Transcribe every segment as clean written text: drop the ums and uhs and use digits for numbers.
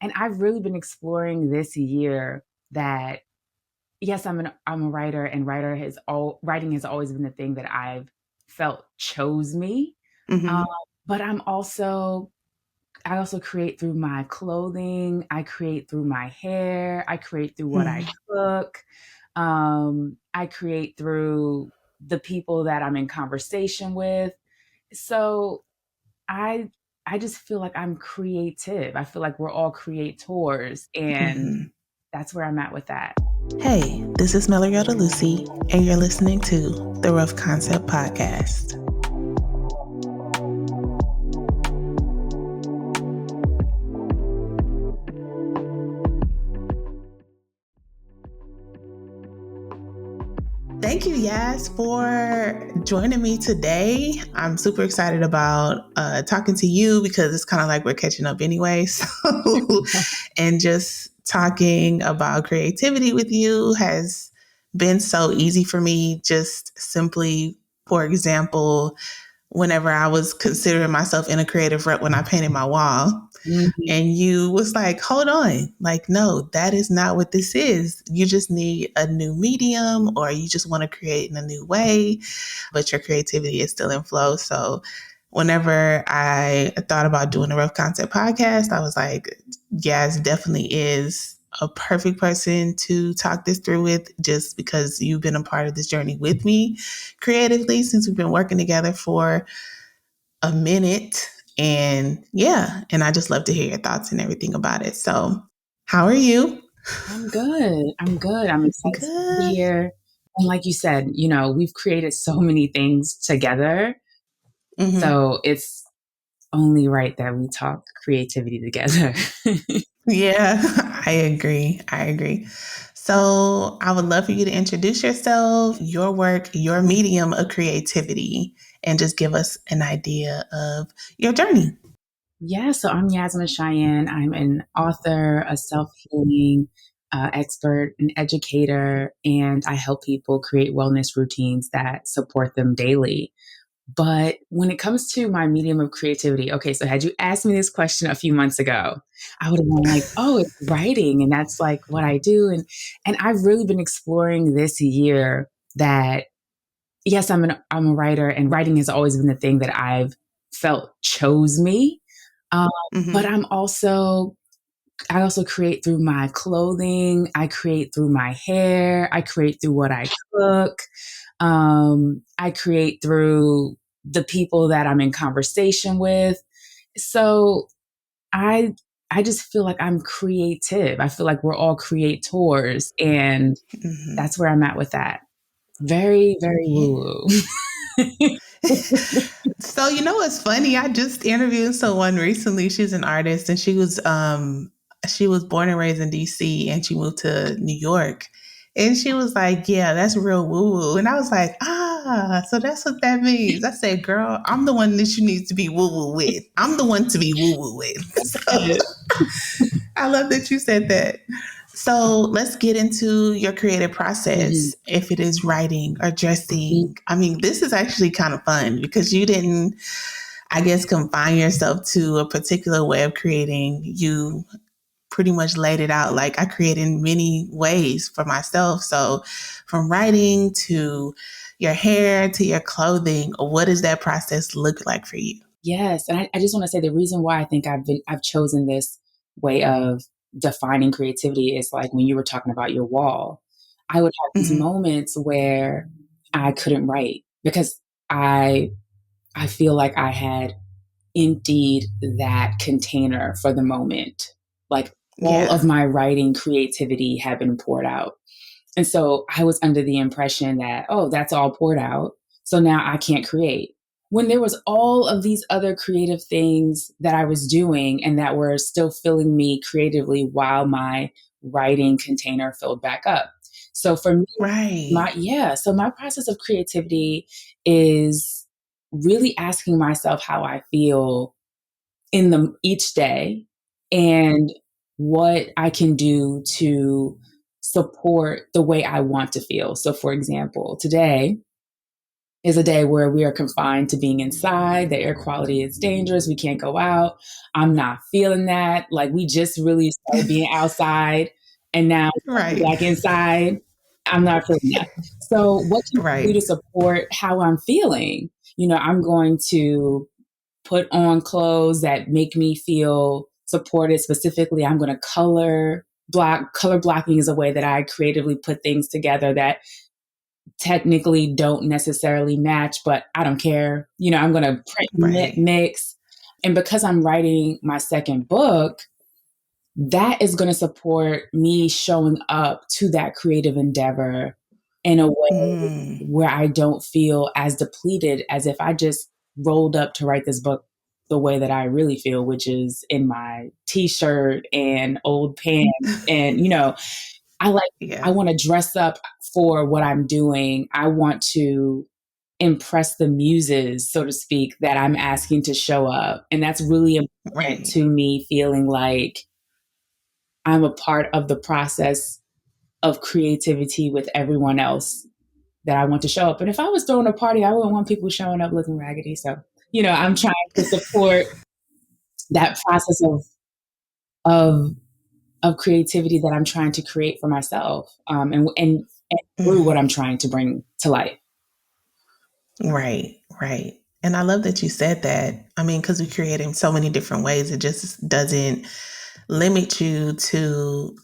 And I've really been exploring this year that yes, I'm a writer, and writing has always been the thing that I've felt chose me. Um, Mm-hmm. but I also create through my clothing, I create through my hair, I create through what I cook, I create through the people that I'm in conversation with. So I I just feel like I'm creative. I feel like we're all creators, and Mm-hmm. that's where I'm at with that. Hey, this is Melarie Odelusi, and you're listening to the Rough Concept Podcast. Thank you, Yas, for joining me today. I'm super excited about talking to you because it's kind of like we're catching up anyway. So, and just talking about creativity with you has been so easy for me. Just simply, for example, whenever I was considering myself in a creative rut when I painted my wall, Mhm. and you was like, hold on, like, no, that is not what this is. You just need a new medium or you just want to create in a new way, but your creativity is still in flow. So whenever I thought about doing a Rough Concept podcast, I was like, yes, definitely is a perfect person to talk this through with, just because you've been a part of this journey with me creatively since we've been working together for a minute. And yeah, and I just love to hear your thoughts and everything about it. So, how are you? I'm good. I'm good. I'm excited to be Good. here. And like you said, we've created so many things together. Hmm. So it's only right that we talk creativity together. Yeah, I agree. I agree. So, I would love for you to introduce yourself, your work, your medium of creativity, and just give us an idea of your journey. Yeah, so I'm Yasmin Cheyenne. I'm an author, a self healing expert, an educator, and I help people create wellness routines that support them daily. But when it comes to my medium of creativity, okay, so had you asked me this question a few months ago, I would have been like, oh, it's writing, and that's like what I do. And I've really been exploring this year that yes, I'm a writer, and writing has always been the thing that I've felt chose me. Um, but Hmm. I also create through my clothing, I create through my hair, I create through what I cook, I create through the people that I'm in conversation with. So I I just feel like I'm creative. I feel like we're all creators, and Hmm. that's where I'm at with that. Very, very Yeah. woo woo. So you know what's funny? I just interviewed someone recently. She's an artist, and she was born and raised in DC, and she moved to New York. And she was like, "Yeah, that's real woo woo." And I was like, "Ah, so that's what that means." I said, "Girl, I'm the one that you need to be woo woo with. I'm the one to be woo woo with." So I love that you said that. So let's get into your creative Mhm. process. If it is writing or dressing, I mean, this is actually kind of fun because you didn't, I guess, confine yourself to a particular way of creating. You pretty much laid it out. Like, I create in many ways for myself. So from writing to your hair to your clothing, what does that process look like for you? Yes, and I just want to say the reason why I think I've chosen this way of defining creativity is like when you were talking about your wall. I would have these Hmm. moments where I couldn't write because I I feel like I had emptied that container for the moment. Like all of Yeah. my writing creativity had been poured out. And so I was under the impression that, oh, that's all poured out. So now I can't create. When there was all of these other creative things that I was doing and that were still filling me creatively while my writing container filled back up. So for me, Right. so my process of creativity is really asking myself how I feel in the each day and what I can do to support the way I want to feel. So for example, today is a day where we are confined to being inside. The air quality is dangerous. We can't go out. I'm not feeling that. Like we just really started being outside and now we're Right. back inside. I'm not feeling that. So what can I do Right. to support how I'm feeling? I'm going to put on clothes that make me feel supported. Specifically, I'm going to color blocking is a way that I creatively put things together that technically don't necessarily match, but I don't care. I'm going to print, Right. mix. And because I'm writing my second book, that is going to support me showing up to that creative endeavor in a way Mm. where I don't feel as depleted as if I just rolled up to write this book the way that I really feel, which is in my t-shirt and old pants. And, I like, I Yeah. want to dress up for what I'm doing. I want to impress the muses, so to speak, that I'm asking to show up. And that's really important Right. to me, feeling like I'm a part of the process of creativity with everyone else that I want to show up. And if I was throwing a party, I wouldn't want people showing up looking raggedy. So, I'm trying to support that process of of creativity that I'm trying to create for myself, and through what I'm Mm. trying to bring to light. Right. Right. And I love that you said that. I mean, because we create in so many different ways, it just doesn't limit you to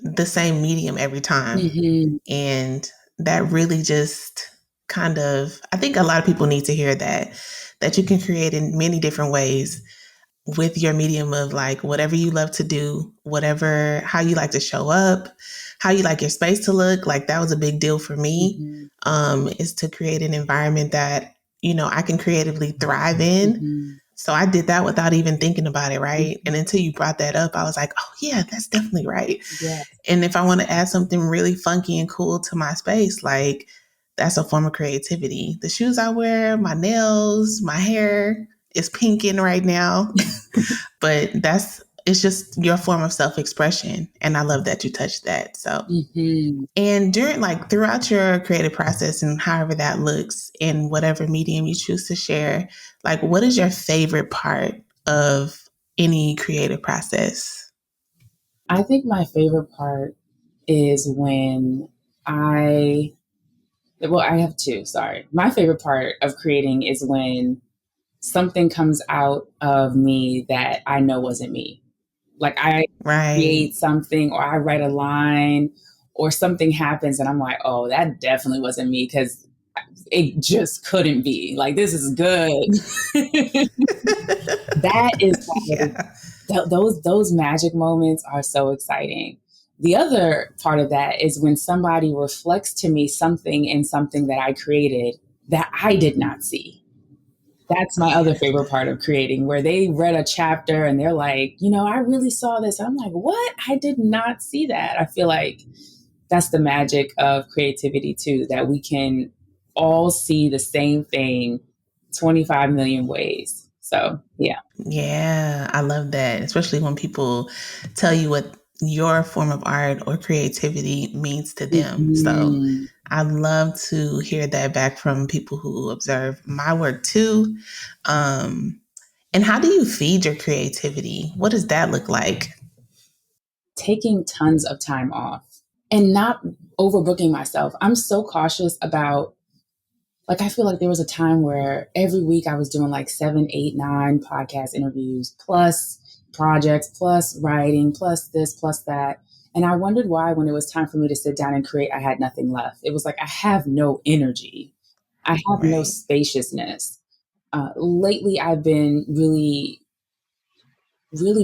the same medium every time. Mm-hmm. And that really just kind of, I think a lot of people need to hear that you can create in many different ways with your medium of like whatever you love to do, whatever, how you like to show up, how you like your space to look. Like that was a big deal for me, Mm-hmm. is to create an environment that, I can creatively thrive in. Mm-hmm. So I did that without even thinking about it, right? Mm-hmm. And until you brought that up, I was like, oh yeah, that's definitely right. Yeah. And if I want to add something really funky and cool to my space, like that's a form of creativity. The shoes I wear, my nails, my hair is pinking right now, but it's just your form of self-expression. And I love that you touched that. So, Mm-hmm. and during like throughout your creative process and however that looks in whatever medium you choose to share, like what is your favorite part of any creative process? I think my favorite part is when I, I have two, sorry. My favorite part of creating is when something comes out of me that I know wasn't me. Like I Right. create something or I write a line or something happens and I'm like, oh, that definitely wasn't me because it just couldn't be. Like, this is good. That is like, Yeah. those magic moments are so exciting. The other part of that is when somebody reflects to me something in something that I created that I did not see. That's my other favorite part of creating, where they read a chapter and they're like, I really saw this. I'm like, what? I did not see that. I feel like that's the magic of creativity too, that we can all see the same thing 25 million ways. So, yeah. Yeah, I love that, especially when people tell you what your form of art or creativity means to them. So Mm-hmm. I love to hear that back from people who observe my work too. Um, and how do you feed your creativity? What does that look like? Taking tons of time off and not overbooking myself. I'm so cautious about, like, I feel like there was a time where every week I was doing like 7, 8, 9 podcast interviews, plus projects, plus writing, plus this, plus that. And I wondered why, when it was time for me to sit down and create, I had nothing left. It was like, I have no energy, I have no Right. spaciousness. Lately, I've been really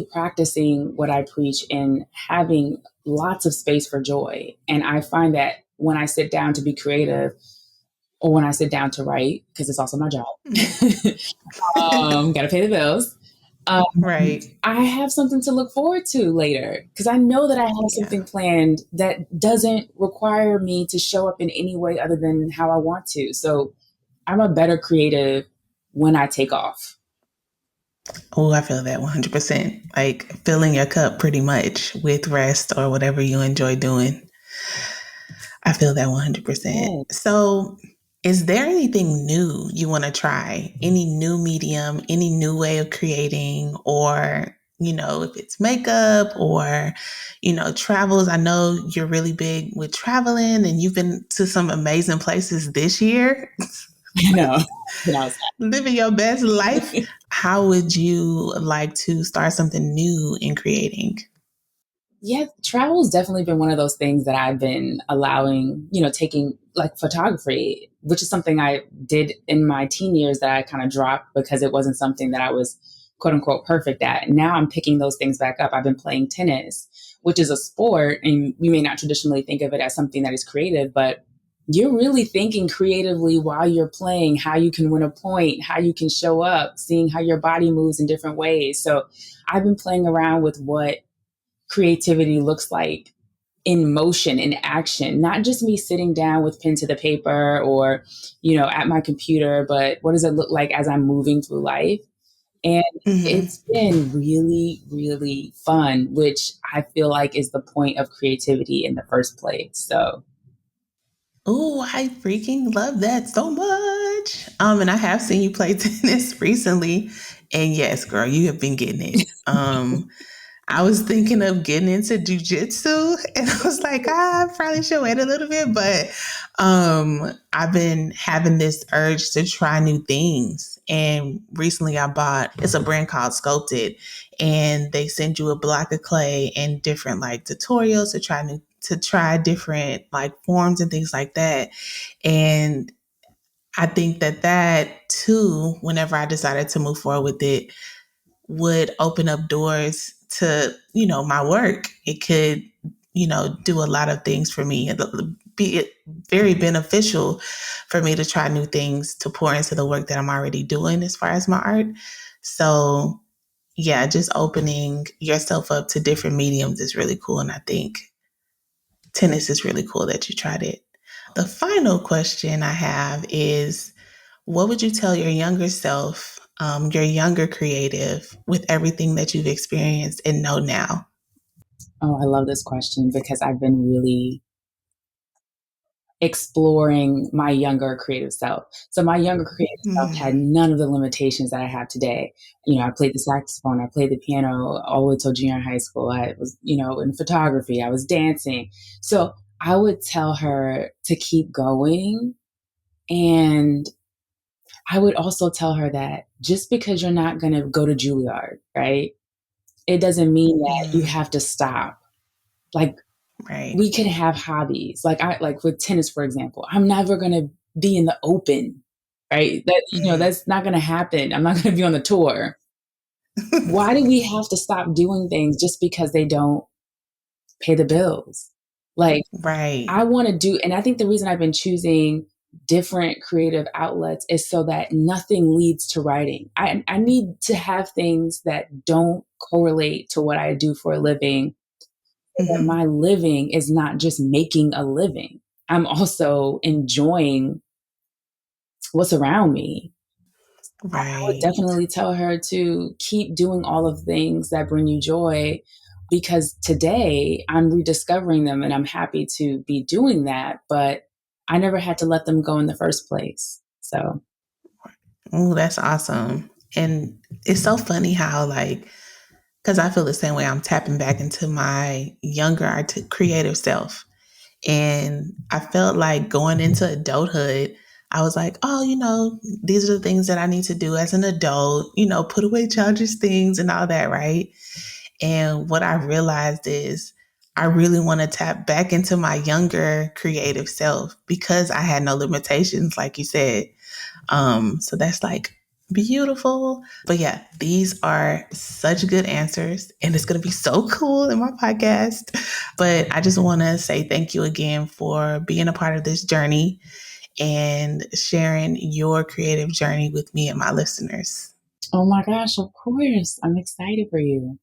practicing what I preach and having lots of space for joy. And I find that when I sit down to be creative or when I sit down to write, because it's also my job, got to pay the bills. Um, Right. I have something to look forward to later because I know that I have Yeah. something planned that doesn't require me to show up in any way other than how I want to. So I'm a better creative when I take off. Oh, I feel that 100%. Like filling your cup pretty much with rest or whatever you enjoy doing. I feel that 100%. Yes. So, Is there anything new you want to try? Any new medium, any new way of creating, or, if it's makeup or, travels? I know you're really big with traveling and you've been to some amazing places this year, I know. When I was living your best life. How would you like to start something new in creating? Yeah, travel has definitely been one of those things that I've been allowing, taking like photography, which is something I did in my teen years that I kind of dropped because it wasn't something that I was quote unquote perfect at. And now I'm picking those things back up. I've been playing tennis, which is a sport, and we may not traditionally think of it as something that is creative, but you're really thinking creatively while you're playing, how you can win a point, how you can show up, seeing how your body moves in different ways. So I've been playing around with what creativity looks like in motion, in action, not just me sitting down with pen to the paper or, at my computer, but what does it look like as I'm moving through life? And Mm-hmm. it's been really, really fun, which I feel like is the point of creativity in the first place. So, Oh, I freaking love that so much. And I have seen you play tennis recently. And yes, girl, you have been getting it. I was thinking of getting into jujitsu, and I was like, I probably should wait a little bit, but I've been having this urge to try new things. And recently I bought, it's a brand called Sculpted, and they send you a block of clay and different like tutorials to try different like forms and things like that. And I think that too, whenever I decided to move forward with it, would open up doors to, my work. It could, do a lot of things for me. It'll be very beneficial for me to try new things to pour into the work that I'm already doing as far as my art. So, yeah, just opening yourself up to different mediums is really cool. And I think tennis is really cool that you tried it. The final question I have is, what would you tell your younger self, your younger creative, with everything that you've experienced and know now? oh, I love this question because I've been really exploring my younger creative self. So my younger creative self had Mm, none of the limitations that I have today. I played the saxophone, I played the piano all the way till junior high school. I was, in photography, I was dancing. So I would tell her to keep going. And I would also tell her that just because you're not going to go to Juilliard, right? It doesn't mean that you mm, have to stop. Like right. we can have hobbies. Like with tennis, for example. I'm never gonna be in the open, right? Mm. That's not gonna happen. I'm not gonna be on the tour. Why do we have to stop doing things just because they don't pay the bills? Like Right. I want to do, and I think the reason I've been choosing different creative outlets is so that nothing leads to writing. I need to have things that don't correlate to what I do for a living, that Hmm. my living is not just making a living. I'm also enjoying what's around me. I would Right. definitely tell her to keep doing all of the things that bring you joy because today I'm rediscovering them and I'm happy to be doing that, but I never had to let them go in the first place. So, Oh, that's awesome. And it's so funny how, like, because I feel the same way. I'm tapping back into my younger creative self. And I felt like going into adulthood, I was like, oh, these are the things that I need to do as an adult, put away childish things and all that, right? And what I realized is I really want to tap back into my younger creative self because I had no limitations, like you said. So that's like beautiful. But yeah, these are such good answers, and it's going to be so cool in my podcast. But I just want to say thank you again for being a part of this journey and sharing your creative journey with me and my listeners. oh my gosh, of course. I'm excited for you.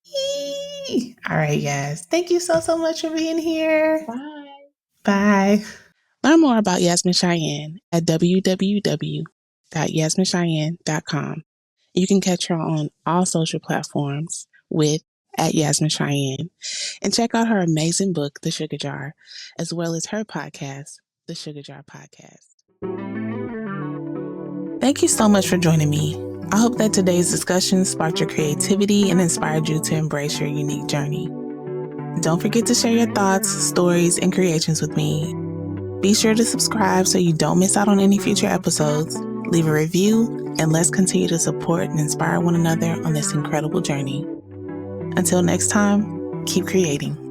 Yee! All right, guys. Thank you so much for being here. Bye. Bye. Learn more about Yasmin Cheyenne at www.yasmincheyenne.com. You can catch her on all social platforms with at Yasmin Cheyenne, and check out her amazing book, The Sugar Jar, as well as her podcast, The Sugar Jar Podcast. Thank you so much for joining me. I hope that today's discussion sparked your creativity and inspired you to embrace your unique journey. Don't forget to share your thoughts, stories, and creations with me. Be sure to subscribe so you don't miss out on any future episodes. Leave a review, and let's continue to support and inspire one another on this incredible journey. Until next time, keep creating.